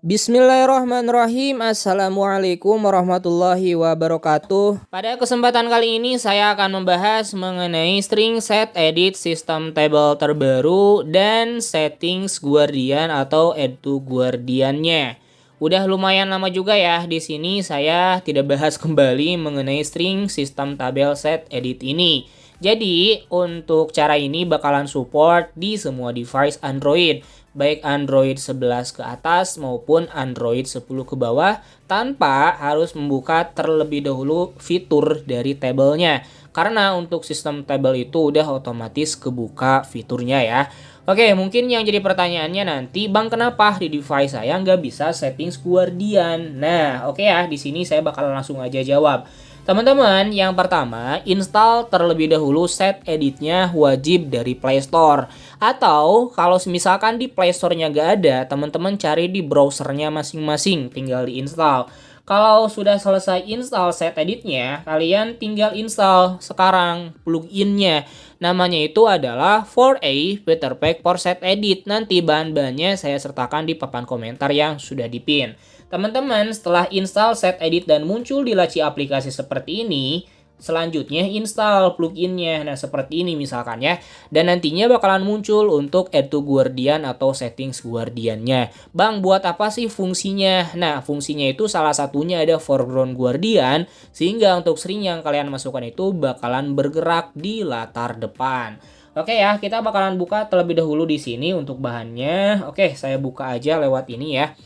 Bismillahirrahmanirrahim. Assalamualaikum warahmatullahi wabarakatuh. Pada kesempatan kali ini saya akan membahas mengenai string set edit sistem table terbaru dan settings Guardian atau add to Guardian-nya. Udah lumayan lama juga ya di sini saya tidak bahas kembali mengenai string sistem tabel set edit ini. Jadi untuk cara ini bakalan support di semua device Android, baik Android 11 ke atas maupun Android 10 ke bawah, tanpa harus membuka terlebih dahulu fitur dari tabelnya. Karena untuk sistem tabel itu udah otomatis kebuka fiturnya ya. Oke, mungkin yang jadi pertanyaannya nanti, Bang, kenapa di device saya nggak bisa settings Guardian? Nah, oke ya, di sini saya bakal langsung aja jawab. Teman-teman, yang pertama, install terlebih dahulu set editnya wajib dari Play Store. Atau kalau misalkan di Play Store-nya nggak ada, teman-teman cari di browsernya masing-masing, tinggal diinstal. Kalau sudah selesai install set editnya, kalian tinggal install sekarang plugin-nya. Namanya itu adalah 4A Better Pack for Set Edit. Nanti bahan-bahannya saya sertakan di papan komentar yang sudah dipin. Teman-teman, setelah install set edit dan muncul di laci aplikasi seperti ini, selanjutnya install pluginnya. Nah, seperti ini misalkan ya. Dan nantinya bakalan muncul untuk add to Guardian atau settings Guardian-nya. Bang, buat apa sih fungsinya? Nah, fungsinya itu salah satunya ada foreground Guardian, sehingga untuk string yang kalian masukkan itu bakalan bergerak di latar depan. Oke ya, kita bakalan buka terlebih dahulu di sini untuk bahannya. Oke, saya buka aja lewat ini ya.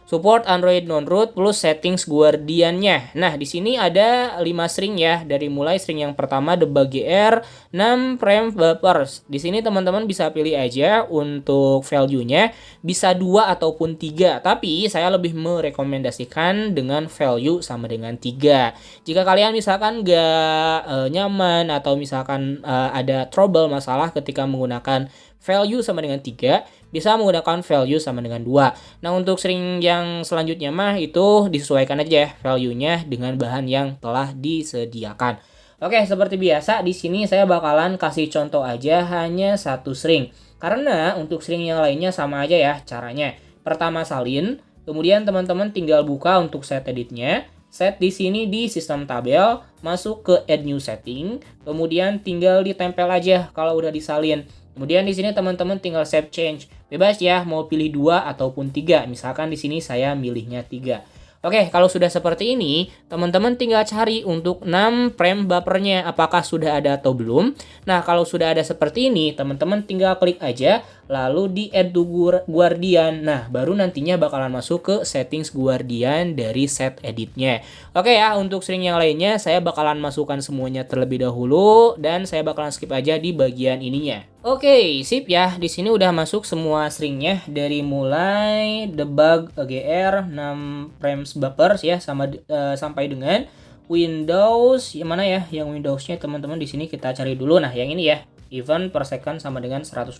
Support Android non-root plus settings Guardian-nya. Nah, di sini ada 5 string ya. Dari mulai string yang pertama debug.gr 6 frame buffers. Di sini teman-teman bisa pilih aja untuk value-nya bisa 2 ataupun 3. Tapi saya lebih merekomendasikan dengan value sama dengan 3. Jika kalian misalkan nggak nyaman atau misalkan ada trouble masalah ketika menggunakan value sama dengan 3, bisa menggunakan value sama dengan 2. Nah, untuk string yang selanjutnya mah itu disesuaikan aja ya value-nya dengan bahan yang telah disediakan. Oke, seperti biasa di sini saya bakalan kasih contoh aja hanya satu string. Karena untuk string yang lainnya sama aja ya caranya. Pertama salin, kemudian teman-teman tinggal buka untuk set editnya. Set di sini di sistem tabel, masuk ke add new setting, kemudian tinggal ditempel aja kalau udah disalin. Kemudian di sini teman-teman tinggal save change. Bebas ya mau pilih 2 ataupun 3. Misalkan di sini saya milihnya 3. Oke, kalau sudah seperti ini, teman-teman tinggal cari untuk 6 frame buffernya apakah sudah ada atau belum. Nah, kalau sudah ada seperti ini, teman-teman tinggal klik aja lalu di add to Guardian. Nah, baru nantinya bakalan masuk ke settings Guardian dari set editnya. Oke ya, untuk string yang lainnya saya bakalan masukkan semuanya terlebih dahulu dan saya bakalan skip aja di bagian ininya. Oke, sip ya. Di sini udah masuk semua stringnya dari mulai debug.gr 6 frames buffers ya sampai dengan Windows yang mana ya? Yang Windowsnya teman-teman di sini kita cari dulu. Nah, yang ini ya. Event per second sama dengan 120.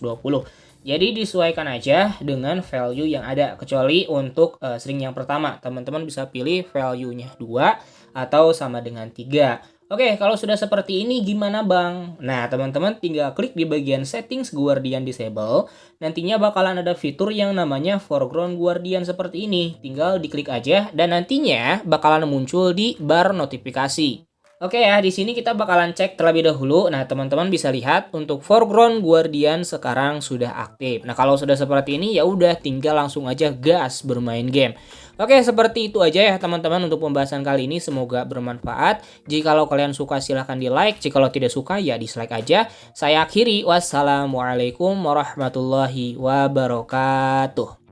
Jadi disesuaikan aja dengan value yang ada. Kecuali untuk string yang pertama, teman-teman bisa pilih value-nya 2 atau sama dengan 3. Oke, kalau sudah seperti ini gimana Bang? Nah, teman-teman tinggal klik di bagian settings Guardian disable. Nantinya bakalan ada fitur yang namanya foreground Guardian seperti ini. Tinggal diklik aja dan nantinya bakalan muncul di bar notifikasi. Oke ya, di sini kita bakalan cek terlebih dahulu. Nah, teman-teman bisa lihat untuk foreground Guardian sekarang sudah aktif. Nah, kalau sudah seperti ini ya udah tinggal langsung aja gas bermain game. Oke, seperti itu aja ya teman-teman untuk pembahasan kali ini. Semoga bermanfaat. Jika kalian suka silahkan di like. Jika tidak suka ya dislike aja. Saya akhiri. Wassalamualaikum warahmatullahi wabarakatuh.